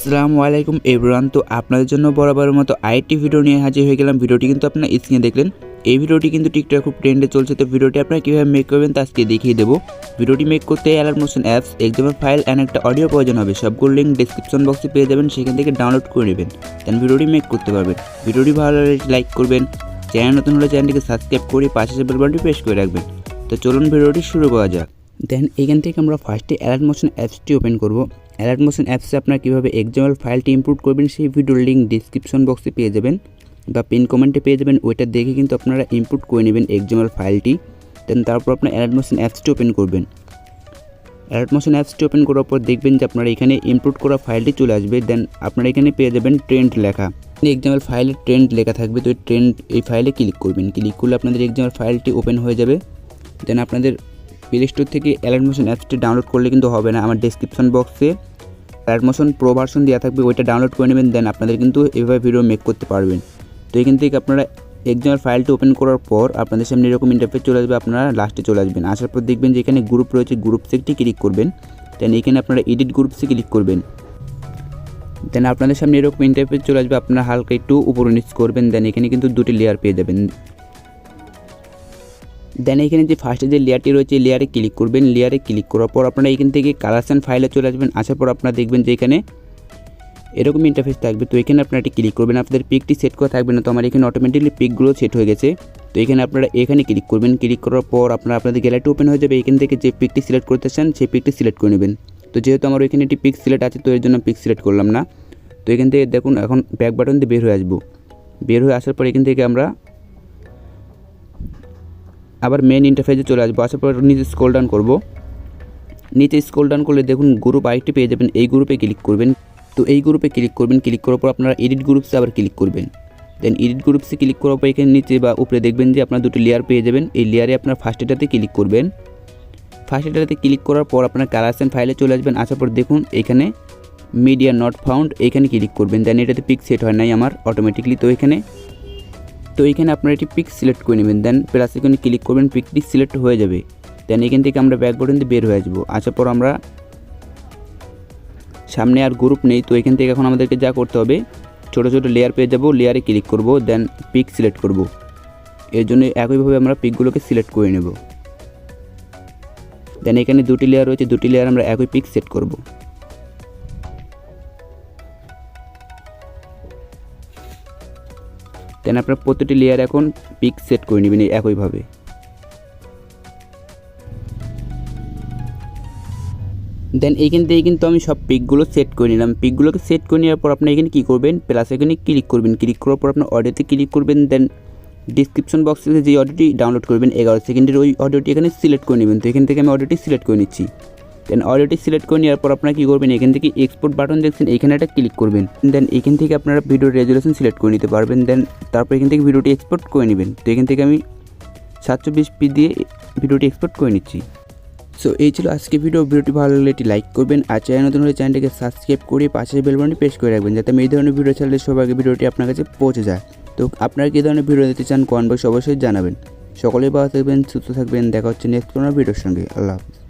আসসালামু আলাইকুম এভরিওয়ান। তো আপনাদের জন্য বরাবরের মতো আইটি ভিডিও নিয়ে হাজির হয়ে গেলাম। ভিডিওটি কিন্তু আপনারা স্ক্রিনে দেখলেন। এই ভিডিওটি কিন্তু টিকটকে খুব ট্রেন্ডে চলছে। তো ভিডিওটি আপনারা কীভাবে মেক করবেন তা আজকে দেখিয়ে দেবো। ভিডিওটি মেক করতে Alightmotion apps, XML file and একটা অডিও প্রয়োজন হবে। সবগুলো লিঙ্ক ডিসক্রিপশন বক্সে পেয়ে যাবেন, সেখান থেকে ডাউনলোড করে নেবেন, দেন ভিডিওটি মেক করতে পারবেন। ভিডিওটি ভালো লাগলে লাইক করবেন, চ্যানেল নতুন হলে চ্যানেলটিকে সাবস্ক্রাইব করে পাশে বেল বাটনটি প্রেস করে রাখবেন। তো চলুন ভিডিওটি শুরু করা যাক। দেন এখান থেকে আমরা ফার্স্টে Alightmotion অ্যাপসটি ওপেন করব। Alightmotion অ্যাপসে আপনারা কীভাবে XML ফাইলটি ইম্পোর্ট করবেন সেই ভিডিওর লিঙ্ক ডিসক্রিপশন বক্সে পেয়ে যাবেন বা পিন কমেন্টে পেয়ে যাবেন। ওইটা দেখে কিন্তু আপনারা ইম্পোর্ট করে নেবেন XML ফাইলটি। দেন তারপর আপনার Alightmotion অ্যাপসটি ওপেন করবেন। Alightmotion অ্যাপসটি ওপেন করার পর দেখবেন যে আপনারা এখানে ইম্পোর্ট করা ফাইলটি চলে আসবে। দেন আপনারা এখানে পেয়ে যাবেন ট্রেন্ড লেখা, XML ফাইলে ট্রেন্ড লেখা থাকবে। তো এই ফাইলে ক্লিক করবেন। ক্লিক করলে আপনাদের XML ফাইলটি ওপেন হয়ে যাবে। দেন আপনাদের প্লে স্টোর থেকে Alightmotion অ্যাপসটি ডাউনলোড করলে কিন্তু হবে না, আমার ডেসক্রিপশন বক্সে Alightmotion প্রো ভার্সন দেওয়া থাকবে, ওইটা ডাউনলোড করে নেবেন। দেন আপনাদের কিন্তু এভাবে ভিডিও মেক করতে পারবেন। তো এখান থেকে আপনারা XML ফাইলটি ওপেন করার পর আপনাদের সামনে এরকম ইন্টারফেস চলে আসবে। আপনারা লাস্টে চলে আসবেন, আসার পর দেখবেন যে এখানে গ্রুপ রয়েছে, গ্রুপসে একটি ক্লিক করবেন। দেন এখানে আপনারা এডিট গ্রুপসে ক্লিক করবেন। দেন আপনাদের সামনে এরকম ইন্টারফেস চলে আসবে, আপনারা হালকা একটু উপরে নিচ করবেন। দেন এখানে কিন্তু দুটি লেয়ার পেয়ে যাবেন। দেন এখানে যে ফার্স্টে যে লেয়ারটি রয়েছে লেয়ারে ক্লিক করবেন। লেয়ারে ক্লিক করার পর আপনারা এখান থেকে কালার্স অ্যান্ড ফাইলে চলে আসবেন। আসার পর আপনারা দেখবেন যে এখানে এরকম ইন্টারফেস থাকবে। তো এখানে আপনারা এটি ক্লিক করবেন। আপনাদের পিকটি সেট করা থাকবে না, তো আমার এখানে অটোমেটিকলি পিকগুলো সেট হয়ে গেছে। তো এখানে আপনারা এখানে ক্লিক করবেন। ক্লিক করার পর আপনাদের গ্যালারিটি ওপেন হয়ে যাবে। এখান থেকে যে পিকটি সিলেক্ট করতে চান সেই পিকটি সিলেক্ট করে নেবেন। তো যেহেতু আমার এখানে একটি পিক সিলেক্ট আছে, তো এর জন্য পিক সিলেক্ট করলাম না। তো এখান থেকে দেখুন এখন ব্যাক বাটন দিয়ে বের হয়ে আসবো। বের হয়ে আসার পর এখান থেকে আমরা আবার মেন ইন্টারফেসে চলে আসবো। আসার পর নিচে স্ক্রল ডাউন করব। নিচে স্ক্রল ডাউন করলে দেখুন গ্রুপ আইটি পেয়ে যাবেন, এই গ্রুপে ক্লিক করবেন। তো এই গ্রুপে ক্লিক করবেন। ক্লিক করার পর আপনারা এডিট গ্রুপসে আবার ক্লিক করবেন। দেন এডিট গ্রুপসে ক্লিক করার পর এখানে নিচে বা উপরে দেখবেন যে আপনারা দুটি লেয়ার পেয়ে যাবেন। এই লেয়ারে আপনার ফার্স্টেটাতে ক্লিক করবেন। ফার্স্টেটাতে ক্লিক করার পর আপনার কালার্স অ্যান্ড ফাইলে চলে আসবেন। আসার পর দেখুন এখানে মিডিয়া নট ফাউন্ড, এখানে ক্লিক করবেন। দেন এটাতে পিক সেট হয় নাই আমার অটোমেটিকলি। তো এখানে আপনারা এটি পিক সিলেক্ট করে নেবেন। দেন প্লাস এখানে ক্লিক করবেন, পিকটি সিলেক্ট হয়ে যাবে। দেন এখান থেকে আমরা ব্যাক বাটন দিয়ে বের হয়ে আসবো। আসার পর আমরা সামনে আর গ্রুপ নেই, তো এখান থেকে এখন আমাদেরকে যা করতে হবে ছোটো ছোটো লেয়ার পেয়ে যাব, লেয়ারে ক্লিক করব। দেন পিক সিলেক্ট করব। এর জন্য একইভাবে আমরা পিকগুলোকে সিলেক্ট করে নেব। দেন এখানে দুটি লেয়ার রয়েছে, দুটি লেয়ার আমরা একই পিক সেট করব। দেন আপনার প্রতিটি লেয়ার এখন পিক সেট করে নেবেন একইভাবে। দেন এইখান থেকে কিন্তু আমি সব পিকগুলো সেট করে নিলাম। পিকগুলোকে সেট করে নেওয়ার পর আপনি এখানে কী করবেন, প্লাস এখানে ক্লিক করবেন। ক্লিক করার পর আপনার অডিওতে ক্লিক করবেন। দেন ডিসক্রিপশন বক্সে যে অডিওটি ডাউনলোড করবেন 11 সেকেন্ডের, ওই অডিওটি এখানে সিলেক্ট করে নেবেন। তো এখান থেকে আমি অডিওটি সিলেক্ট করে নিচ্ছি। দেন অডিওটি সিলেক্ট করে নেওয়ার পর আপনারা কী করবেন, এখান থেকে এক্সপোর্ট বাটন দেখছেন, এখানে একটা ক্লিক করবেন। দেন এখান থেকে আপনারা ভিডিওর রেজুলেশন সিলেক্ট করে নিতে পারবেন। দেন তারপর এখান থেকে ভিডিওটি এক্সপোর্ট করে নেবেন। তো এখান থেকে আমি 720p দিয়ে ভিডিওটি এক্সপোর্ট করে নিচ্ছি। সো এই ছিল আজকে ভিডিওটি ভালো লাগলে এটি লাইক করবেন, আর চ্যানেল নতুন হলে চ্যানেলটিকে সাবস্ক্রাইব করে পাশের বেল বাটনটি প্রেস করে রাখবেন, যাতে আমি এই ধরনের ভিডিও ছাড়লে সবার আগে ভিডিওটি আপনার কাছে পৌঁছে যায়। তো আপনারা কী ধরনের ভিডিও দিতে চান কমেন্ট বক্সে অবশ্যই জানাবেন। সকলেই ভালো থাকবেন, সুস্থ থাকবেন। দেখা হচ্ছে নেক্সট কোনো ভিডিওর সঙ্গে। আল্লাহ হাফিজ।